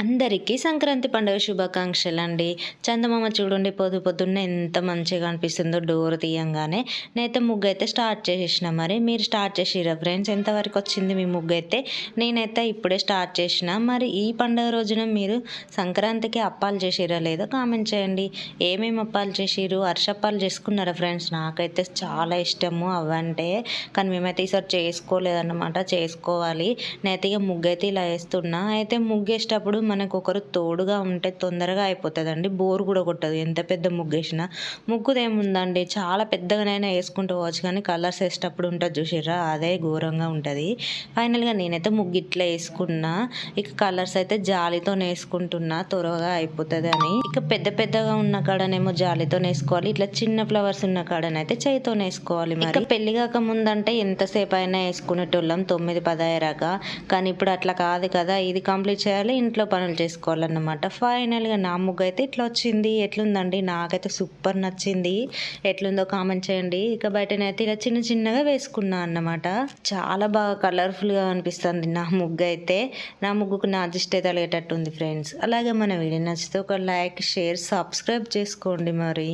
అందరికీ సంక్రాంతి పండుగ శుభాకాంక్షలండి. చందమామ చూడండి పొద్దున్నే ఎంత మంచిగా అనిపిస్తుందో డోర్ తీయంగానే. నేనైతే ముగ్గయితే స్టార్ట్ చేసేసిన. మరి మీరు స్టార్ట్ చేసిర్రా ఫ్రెండ్స్? ఎంతవరకు వచ్చింది మీ ముగ్గయితే? నేనైతే ఇప్పుడే స్టార్ట్ చేసిన. మరి ఈ పండుగ రోజున మీరు సంక్రాంతికి అప్పాలు చేసిర్రా లేదో కామెంట్ చేయండి. ఏమేమి అప్పాలు చేసిర్రు? అరిసెప్పాలు చేసుకున్నారా ఫ్రెండ్స్? నాకైతే చాలా ఇష్టము అవంటే. కానీ మేమైతే ఈసారి చేసుకోలేదన్నమాట. చేసుకోవాలి. నేనైతే ఇక ముగ్గైతే ఇలా వేస్తున్నా. అయితే ముగ్గేసేటప్పుడు మనకు ఒకరు తోడుగా ఉంటే తొందరగా అయిపోతుందండి. బోర్ కూడా కొట్టదు ఎంత పెద్ద ముగ్గేసినా. ముగ్గుదేముందండి, చాలా పెద్దగానైనా వేసుకుంటూ పోవచ్చు, కానీ కలర్స్ వేసేటప్పుడు ఉంటుంది చూసిర్రా, అదే ఘోరంగా ఉంటుంది. ఫైనల్గా నేనైతే ముగ్గు ఇట్లా వేసుకున్నా. ఇక కలర్స్ అయితే జాలితో వేసుకుంటున్నా, త్వరగా అయిపోతుంది అని. ఇక పెద్ద పెద్దగా ఉన్న కాడనేమో జాలితో వేసుకోవాలి, ఇట్లా చిన్న ఫ్లవర్స్ ఉన్న కాడనైతే చేయితో వేసుకోవాలి. మరి పెళ్లి కాక ముందంటే ఎంతసేపు అయినా వేసుకునేటోళ్ళం 9-10 అయ్యాక. కానీ ఇప్పుడు అట్లా కాదు కదా, ఇది కంప్లీట్ చేయాలి, ఇంట్లో పనులు చేసుకోవాలన్నమాట. ఫైనల్గా నా ముగ్గు అయితే ఇట్లా వచ్చింది. ఎట్లుందండి? నాకైతే సూపర్ నచ్చింది. ఎట్లుందో కామెంట్ చేయండి. ఇక బయటనైతే ఇలా చిన్న చిన్నగా వేసుకున్నా అన్నమాట. చాలా బాగా కలర్ఫుల్గా అనిపిస్తుంది నా ముగ్గు అయితే. నా ముగ్గుకు నా దిష్టి తగిలేటట్టు ఉంది ఫ్రెండ్స్. అలాగే మన వీడియో నచ్చితే ఒక లైక్, షేర్, సబ్స్క్రైబ్ చేసుకోండి మరి.